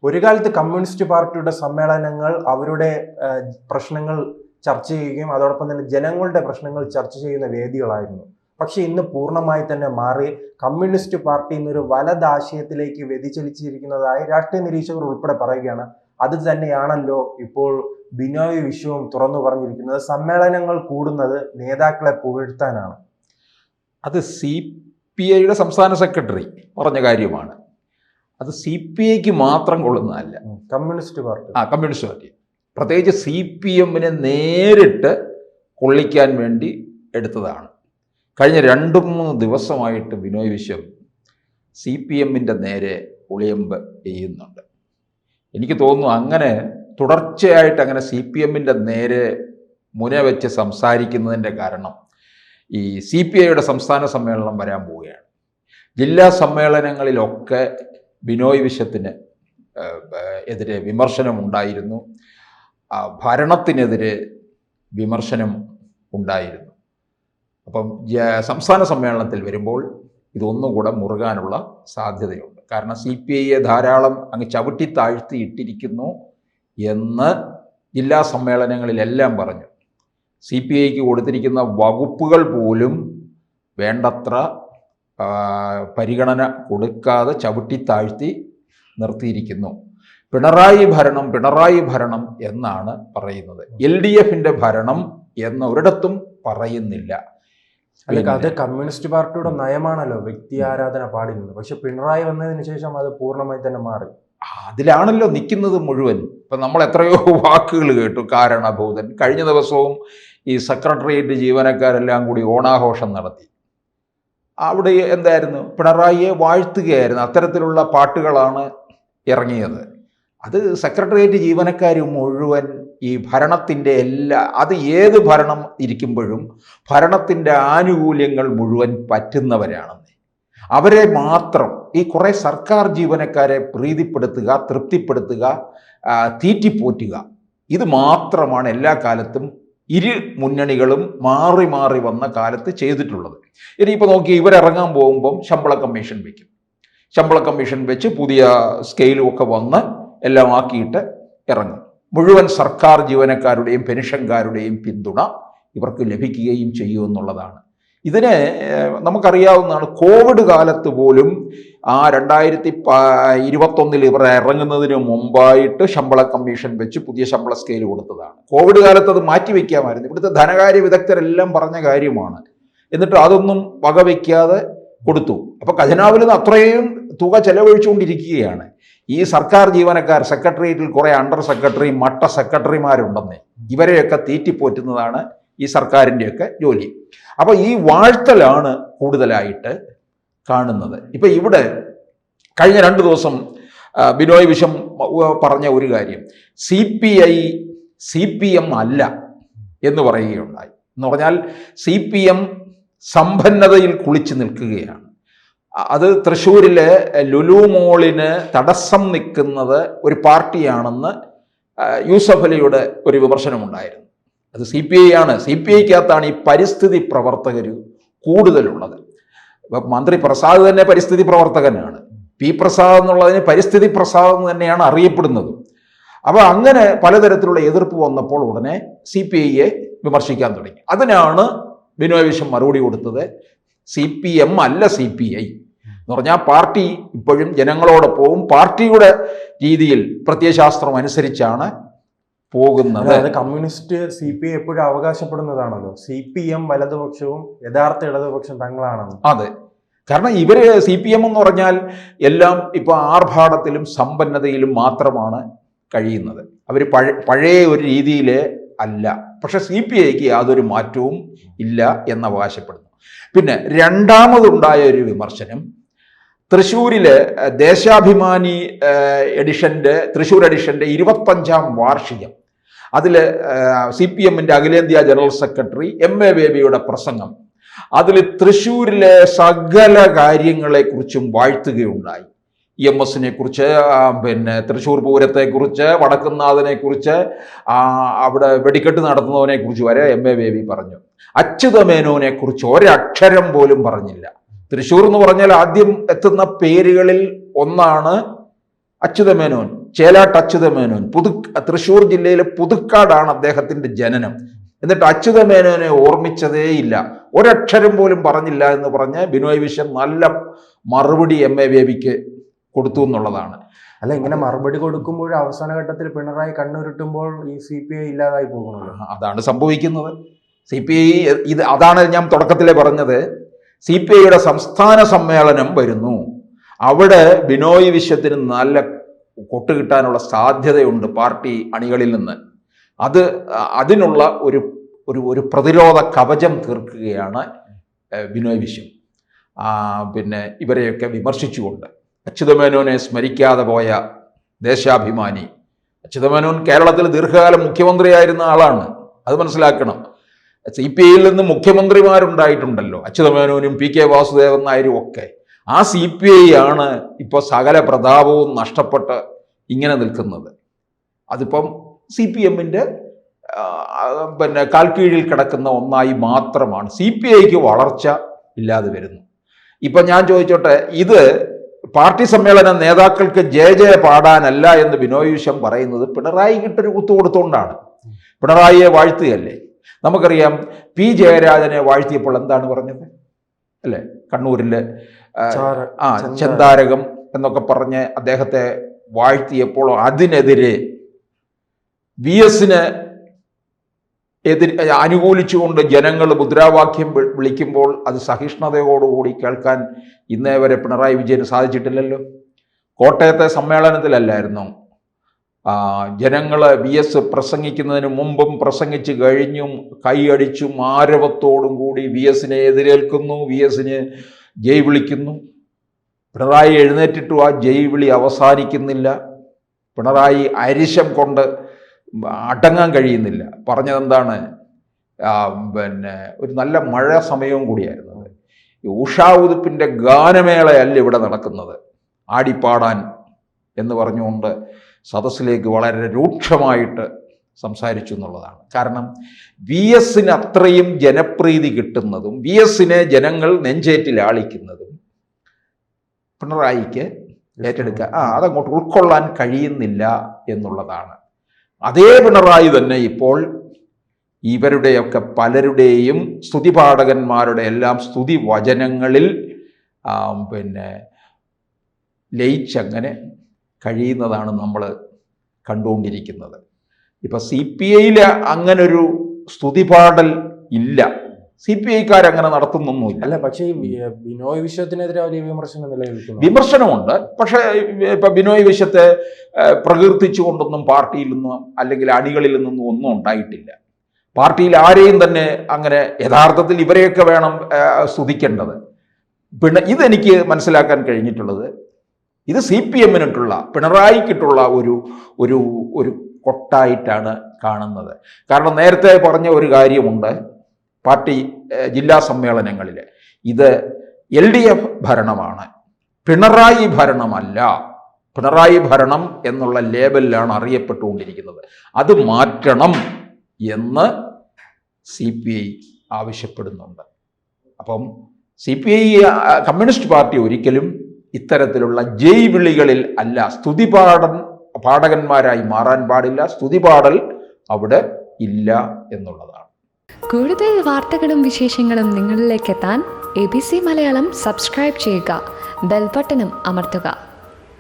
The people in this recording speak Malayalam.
ഒരു കാലത്ത് കമ്മ്യൂണിസ്റ്റ് പാർട്ടിയുടെ സമ്മേളനങ്ങൾ അവരുടെ പ്രശ്നങ്ങൾ ചർച്ച ചെയ്യുകയും അതോടൊപ്പം തന്നെ ജനങ്ങളുടെ പ്രശ്നങ്ങൾ ചർച്ച ചെയ്യുന്ന വേദികളായിരുന്നു. പക്ഷെ ഇന്ന് പൂർണ്ണമായി തന്നെ മാറി കമ്മ്യൂണിസ്റ്റ് പാർട്ടി എന്നൊരു വലതാശയത്തിലേക്ക് വ്യതിചലിച്ചിരിക്കുന്നതായി രാഷ്ട്രീയ നിരീക്ഷകർ ഉൾപ്പെടെ പറയുകയാണ്. അത് തന്നെയാണല്ലോ ഇപ്പോൾ ബിനോയ് വിശ്വവും തുറന്നു പറഞ്ഞിരിക്കുന്നത്. സമ്മേളനങ്ങൾ കൂടുന്നത് നേതാക്കളെ പുകഴ്ത്താനാണ്. അത് CPIയുടെ സംസ്ഥാന സെക്രട്ടറി പറഞ്ഞ കാര്യമാണ്. അത് CPIക്ക് മാത്രം കൊള്ളുന്നതല്ല, കമ്മ്യൂണിസ്റ്റ് പാർട്ടി കമ്മ്യൂണിസ്റ്റ് പാർട്ടി പ്രത്യേകിച്ച് CPMനെ നേരിട്ട് കൊള്ളിക്കാൻ വേണ്ടി എടുത്തതാണ്. കഴിഞ്ഞ 2-3 ദിവസമായിട്ട് ബിനോയ് വിശ്വം CPMൻ്റെ നേരെ ഒളിയമ്പ് ചെയ്യുന്നുണ്ട്. എനിക്ക് തോന്നുന്നു അങ്ങനെ തുടർച്ചയായിട്ട് അങ്ങനെ CPMൻ്റെ നേരെ മുന വെച്ച് സംസാരിക്കുന്നതിൻ്റെ കാരണം ഈ CPIയുടെ സംസ്ഥാന സമ്മേളനം വരാൻ പോവുകയാണ്. ജില്ലാ സമ്മേളനങ്ങളിലൊക്കെ ബിനോയ് വിശ്വത്തിന് എതിരെ വിമർശനം ഉണ്ടായിരുന്നു, ഭരണത്തിനെതിരെ വിമർശനം ഉണ്ടായിരുന്നു. അപ്പം സംസ്ഥാന സമ്മേളനത്തിൽ വരുമ്പോൾ ഇതൊന്നുകൂടെ മുറുകാനുള്ള സാധ്യതയുണ്ട്. കാരണം CPIയെ ധാരാളം അങ്ങ് ചവിട്ടി താഴ്ത്തി ഇട്ടിരിക്കുന്നു എന്ന് ജില്ലാ സമ്മേളനങ്ങളിലെല്ലാം പറഞ്ഞു. CPIക്ക് കൊടുത്തിരിക്കുന്ന വകുപ്പുകൾ പോലും വേണ്ടത്ര പരിഗണന കൊടുക്കാതെ ചവിട്ടി താഴ്ത്തി നിർത്തിയിരിക്കുന്നു. പിണറായി ഭരണം എന്നാണ് പറയുന്നത്. LDFൻ്റെ ഭരണം എന്ന് ഒരിടത്തും പറയുന്നില്ല. അത് കമ്മ്യൂണിസ്റ്റ് പാർട്ടിയുടെ നയമാണല്ലോ, വ്യക്തി ആരാധന പാടില്ല. പക്ഷെ പിണറായി വന്നതിന് ശേഷം അത് പൂർണ്ണമായി തന്നെ മാറി. അതിലാണല്ലോ നിൽക്കുന്നത് മുഴുവൻ. ഇപ്പം നമ്മൾ എത്രയോ വാക്കുകൾ കേട്ടു, കാരണഭൂതൻ. കഴിഞ്ഞ ദിവസവും ഈ സെക്രട്ടേറിയറ്റ് ജീവനക്കാരെല്ലാം കൂടി ഓണാഘോഷം നടത്തി. അവിടെ എന്തായിരുന്നു, പിണറായിയെ വാഴ്ത്തുകയായിരുന്നു. അത്തരത്തിലുള്ള പാട്ടുകളാണ് ഇറങ്ങിയത്. അത് സെക്രട്ടേറിയറ്റ് ജീവനക്കാർ മുഴുവൻ ഈ ഭരണത്തിൻ്റെ അത് ഏത് ഭരണം ഇരിക്കുമ്പോഴും ഭരണത്തിൻ്റെ ആനുകൂല്യങ്ങൾ മുഴുവൻ പറ്റുന്നവരാണെന്ന്. അവരെ മാത്രം ഈ കുറേ സർക്കാർ ജീവനക്കാരെ പ്രീതിപ്പെടുത്തുക, തൃപ്തിപ്പെടുത്തുക, തീറ്റിപ്പോറ്റുക, ഇത് മാത്രമാണ് എല്ലാ കാലത്തും ഇരു മുന്നണികളും മാറി മാറി വന്ന കാലത്ത് ചെയ്തിട്ടുള്ളത്. ഇനിയിപ്പോൾ നോക്കി, ഇവരിറങ്ങാൻ പോകുമ്പം ശമ്പള കമ്മീഷൻ വയ്ക്കും. ശമ്പള കമ്മീഷൻ വെച്ച് പുതിയ സ്കെയിലും ഒക്കെ വന്ന് എല്ലാം ആക്കിയിട്ട് ഇറങ്ങും. മുഴുവൻ സർക്കാർ ജീവനക്കാരുടെയും പെൻഷൻകാരുടെയും പിന്തുണ ഇവർക്ക് ലഭിക്കുകയും ചെയ്യുമെന്നുള്ളതാണ്. ഇതിന് നമുക്കറിയാവുന്നതാണ്. കോവിഡ് കാലത്ത് പോലും 2021 ഇവർ ഇറങ്ങുന്നതിന് മുമ്പായിട്ട് ശമ്പള കമ്മീഷൻ വെച്ച് പുതിയ ശമ്പള സ്കെയിൽ കൊടുത്തതാണ്. കോവിഡ് കാലത്ത് അത് മാറ്റിവെക്കാമായിരുന്നു. ഇവിടുത്തെ ധനകാര്യ വിദഗ്ധരെല്ലാം പറഞ്ഞ കാര്യമാണ്. എന്നിട്ട് അതൊന്നും വകവയ്ക്കാതെ കൊടുത്തു. അപ്പോൾ ഖജനാവിൽ നിന്ന് അത്രയും തുക ചെലവഴിച്ചുകൊണ്ടിരിക്കുകയാണ്. ഈ സർക്കാർ ജീവനക്കാർ, സെക്രട്ടേറിയറ്റിൽ കുറേ അണ്ടർ സെക്രട്ടറി, മട്ട സെക്രട്ടറിമാരുണ്ടെന്നേ, ഇവരെയൊക്കെ തീറ്റിപ്പോറ്റുന്നതാണ് ഈ സർക്കാരിൻ്റെയൊക്കെ ജോലി. അപ്പോൾ ഈ വാഴ്ത്തലാണ് കൂടുതലായിട്ട് കാണുന്നത്. ഇപ്പം ഇവിടെ കഴിഞ്ഞ 2 ദിവസം ബിനോയ് വിശ്വം പറഞ്ഞ ഒരു കാര്യം, CPM അല്ല എന്ന് പറയുകയുണ്ടായി. എന്ന് പറഞ്ഞാൽ CPM സമ്പന്നതയിൽ കുളിച്ചു നിൽക്കുകയാണ്. അത് തൃശ്ശൂരിലെ ലുലു മോളിന് തടസ്സം നിൽക്കുന്നത് ഒരു പാർട്ടിയാണെന്ന് യൂസഫ് അലിയുടെ ഒരു വിമർശനമുണ്ടായിരുന്നു. അത് CPI ആണ്. CPIക്കകത്താണ് ഈ പരിസ്ഥിതി പ്രവർത്തകർ കൂടുതലുള്ളത്. ഇപ്പം മന്ത്രി പ്രസാദ് തന്നെ പരിസ്ഥിതി പ്രവർത്തകനാണ്. P. പ്രസാദ് എന്നുള്ളതിന് പരിസ്ഥിതി പ്രസാദ് എന്ന് തന്നെയാണ് അറിയപ്പെടുന്നത്. അപ്പോൾ അങ്ങനെ പലതരത്തിലുള്ള എതിർപ്പ് വന്നപ്പോൾ ഉടനെ CPIയെ വിമർശിക്കാൻ തുടങ്ങി. അതിനാണ് ബിനോയ് വിശ്വം മറുപടി കൊടുത്തത്, CPM അല്ല CPI എന്ന് പറഞ്ഞാൽ പാർട്ടി ഇപ്പോഴും ജനങ്ങളോടൊപ്പവും പാർട്ടിയുടെ രീതിയിൽ പ്രത്യയശാസ്ത്രം അനുസരിച്ചാണ് പോകുന്നത്. അത് കമ്മ്യൂണിസ്റ്റ് CPI എപ്പോഴും അവകാശപ്പെടുന്നതാണല്ലോ. CPM വലതുപക്ഷവും യഥാർത്ഥ ഇടതുപക്ഷം തങ്ങളാണെന്ന്. അതെ, കാരണം ഇവര് CPM എന്ന് പറഞ്ഞാൽ എല്ലാം ഇപ്പോൾ ആർഭാടത്തിലും സമ്പന്നതയിലും മാത്രമാണ് കഴിയുന്നത്. അവർ പഴയ ഒരു രീതിയിൽ അല്ല. പക്ഷെ CPIക്ക് യാതൊരു മാറ്റവും ഇല്ല എന്ന് അവകാശപ്പെടുന്നു. പിന്നെ രണ്ടാമതുണ്ടായ ഒരു വിമർശനം, തൃശ്ശൂരിലെ ദേശാഭിമാനി തൃശ്ശൂർ എഡിഷൻ്റെ 25ാം വാർഷികം, അതിൽ CPMൻ്റെ അഖിലേന്ത്യാ ജനറൽ സെക്രട്ടറി MA ബേബിയുടെ പ്രസംഗം, അതിൽ തൃശ്ശൂരിലെ സകല കാര്യങ്ങളെക്കുറിച്ചും വാഴ്ത്തുകയുണ്ടായി. EMSനെ കുറിച്ച്, പിന്നെ തൃശ്ശൂർ പൂരത്തെക്കുറിച്ച്, വടക്കുംനാഥനെക്കുറിച്ച്, അവിടെ വെടിക്കെട്ട് നടത്തുന്നവനെ കുറിച്ച് വരെ MA ബേബി പറഞ്ഞു. അച്യുതമേനോനെ കുറിച്ച് ഒരക്ഷരം പോലും പറഞ്ഞില്ല. തൃശ്ശൂർ എന്ന് പറഞ്ഞാൽ ആദ്യം എത്തുന്ന പേരുകളിൽ ഒന്നാണ് അച്യുതമേനോൻ. ചേലാട്ട് അച്യുതമേനോൻ തൃശ്ശൂർ ജില്ലയിലെ പുതുക്കാടാണ് അദ്ദേഹത്തിന്റെ ജനനം. എന്നിട്ട് അച്യുതമേനോനെ ഓർമ്മിച്ചതേയില്ല, ഒരക്ഷരം പോലും പറഞ്ഞില്ല എന്ന് പറഞ്ഞ് ബിനോയ് വിശ്വം നല്ല മറുപടി MA ബേബിക്ക് കൊടുത്തു എന്നുള്ളതാണ്. അല്ല, ഇങ്ങനെ മറുപടി കൊടുക്കുമ്പോൾ അവസാന ഘട്ടത്തിൽ പിണറായി കണ്ണുരുട്ടുമ്പോൾ ഈ CPI ഇല്ലാതായി പോകുന്നുള്ളൂ. അതാണ് സംഭവിക്കുന്നത്. CPI അതാണ് ഞാൻ തുടക്കത്തിലെ പറഞ്ഞത്. CPIയുടെ സംസ്ഥാന സമ്മേളനം വരുന്നു, അവിടെ ബിനോയ് വിശ്വത്തിന് നല്ല കൊട്ട് കിട്ടാനുള്ള സാധ്യതയുണ്ട് പാർട്ടി അണികളിൽ നിന്ന്. അതിനുള്ള ഒരു പ്രതിരോധ കവചം തീർക്കുകയാണ് ബിനോയ് വിശ്വം. പിന്നെ ഇവരെയൊക്കെ വിമർശിച്ചുകൊണ്ട് അച്യുതമേനോനെ സ്മരിക്കാതെ പോയ ദേശാഭിമാനി. അച്യുതമേനോൻ കേരളത്തിൽ ദീർഘകാലം മുഖ്യമന്ത്രിയായിരുന്ന ആളാണ്, അത് മനസ്സിലാക്കണം. CPIയിൽ നിന്ന് മുഖ്യമന്ത്രിമാരുണ്ടായിട്ടുണ്ടല്ലോ, അച്യുതമേനോനും PK വാസുദേവൻ നായരും ഒക്കെ. ആ CPI ആണ് ഇപ്പോൾ സകല പ്രതാപവും നഷ്ടപ്പെട്ട് ഇങ്ങനെ നിൽക്കുന്നത്. അതിപ്പം CPMന്റെ പിന്നെ കാൽക്കീഴിൽ കിടക്കുന്ന ഒന്നായി മാത്രമാണ്. CPIക്ക് വളർച്ച ഇല്ലാതെ വരുന്നു. ഇപ്പം ഞാൻ ചോദിച്ചോട്ടെ, ഇത് പാർട്ടി സമ്മേളന നേതാക്കൾക്ക് ജയ പാടാനല്ല എന്ന് ബിനോയ് വിശ്വം പറയുന്നത് പിണറായിക്കിട്ടൊരു കുത്തു കൊടുത്തുകൊണ്ടാണ്. പിണറായിയെ വാഴ്ത്തുകയല്ലേ. നമുക്കറിയാം P ജയരാജനെ വാഴ്ത്തിയപ്പോൾ എന്താണ് പറഞ്ഞത് അല്ലേ? കണ്ണൂരിലെ ചെന്താരകം എന്നൊക്കെ പറഞ്ഞ് അദ്ദേഹത്തെ വാഴ്ത്തിയപ്പോൾ അതിനെതിരെ VSനെ അനുകൂലിച്ചുകൊണ്ട് ജനങ്ങൾ മുദ്രാവാക്യം വിളിക്കുമ്പോൾ അത് സഹിഷ്ണുതയോടുകൂടി കേൾക്കാൻ ഇന്നേ വരെ പിണറായി വിജയന് സാധിച്ചിട്ടില്ലല്ലോ. കോട്ടയത്തെ സമ്മേളനത്തിലല്ലായിരുന്നു ജനങ്ങൾ VS പ്രസംഗിക്കുന്നതിന് മുമ്പും പ്രസംഗിച്ച് കഴിഞ്ഞും കൈയടിച്ചും ആരവത്തോടും കൂടി VSനെ എതിരേൽക്കുന്നു, VSന് ജയ് വിളിക്കുന്നു. പിണറായി എഴുന്നേറ്റിട്ടും ആ ജയ് വിളി അവസാനിക്കുന്നില്ല. പിണറായി അരിശം കൊണ്ട് അടങ്ങാൻ കഴിയുന്നില്ല. പറഞ്ഞതെന്താണ്, പിന്നെ ഒരു നല്ല മഴ സമയവും കൂടിയായിരുന്നു. ഉഷാ ഉതുപ്പിൻ്റെ ഗാനമേളയല്ല ഇവിടെ നടക്കുന്നത്, ആടിപ്പാടാൻ എന്ന് പറഞ്ഞുകൊണ്ട് സദസ്സിലേക്ക് വളരെ രൂക്ഷമായിട്ട് സംസാരിച്ചു എന്നുള്ളതാണ്. കാരണം VSന് അത്രയും ജനപ്രീതി കിട്ടുന്നതും VSനെ ജനങ്ങൾ നെഞ്ചേറ്റിലാളിക്കുന്നതും പിണറായിക്ക് ഏറ്റെടുക്കുക അതങ്ങോട്ട് ഉൾക്കൊള്ളാൻ കഴിയുന്നില്ല എന്നുള്ളതാണ്. അതേ പിണറായി തന്നെ ഇപ്പോൾ ഇവരുടെയൊക്കെ പലരുടെയും സ്തുതിപാഠകന്മാരുടെ എല്ലാം സ്തുതി വചനങ്ങളിൽ പിന്നെ ലയിച്ചങ്ങനെ കഴിയുന്നതാണ് നമ്മൾ കണ്ടുകൊണ്ടിരിക്കുന്നത്. ഇപ്പം CPIയിൽ അങ്ങനൊരു സ്തുതിപാടൽ ഇല്ല, CPIക്കാരങ്ങനെ നടത്തുന്നൊന്നുമില്ല. അല്ല, പക്ഷേ ബിനോയ് വിശ്വത്തിനെതിരെ വലിയ വിമർശനം നിലനിൽക്കുന്നു. വിമർശനമുണ്ട്, പക്ഷേ ഇപ്പം ബിനോയ് വിശ്വത്തെ പ്രകീർത്തിച്ചുകൊണ്ടൊന്നും പാർട്ടിയിൽ നിന്നും അല്ലെങ്കിൽ അണികളിൽ നിന്നും ഒന്നും ഉണ്ടായിട്ടില്ല. പാർട്ടിയിൽ ആരെയും തന്നെ അങ്ങനെ യഥാർത്ഥത്തിൽ ഇവരെയൊക്കെ വേണം സ്തുതിക്കേണ്ടത്. പിന്നെ ഇതെനിക്ക് മനസ്സിലാക്കാൻ കഴിഞ്ഞിട്ടുള്ളത്, ഇത് CPMനിട്ടുള്ള പിണറായിക്കിട്ടുള്ള ഒരു കൊട്ടായിട്ടാണ് കാണുന്നത്. കാരണം നേരത്തെ പറഞ്ഞ ഒരു കാര്യമുണ്ട്, പാർട്ടി ജില്ലാ സമ്മേളനങ്ങളിൽ ഇത് LDF ഭരണമാണ്, പിണറായി ഭരണമല്ല. പിണറായി ഭരണം എന്നുള്ള ലേബലിലാണ് അറിയപ്പെട്ടുകൊണ്ടിരിക്കുന്നത്. അത് മാറ്റണം എന്ന് CPI ആവശ്യപ്പെടുന്നുണ്ട്. അപ്പം CPI കമ്മ്യൂണിസ്റ്റ് പാർട്ടി ഒരിക്കലും ഇത്തരത്തിലുള്ള ജയ് വിളികളിൽ അല്ല, പാഠകന്മാരായി മാറാൻ പാടില്ല. സ്തുതിപാടൽ അവിടെ ഇല്ല എന്നുള്ളതാണ്. കൂടുതൽ വാർത്തകളും വിശേഷങ്ങളും നിങ്ങളിലേക്ക് എത്താൻ ABC മലയാളം സബ്സ്ക്രൈബ് ചെയ്യുക, ബെൽ ബട്ടണും അമർത്തുക.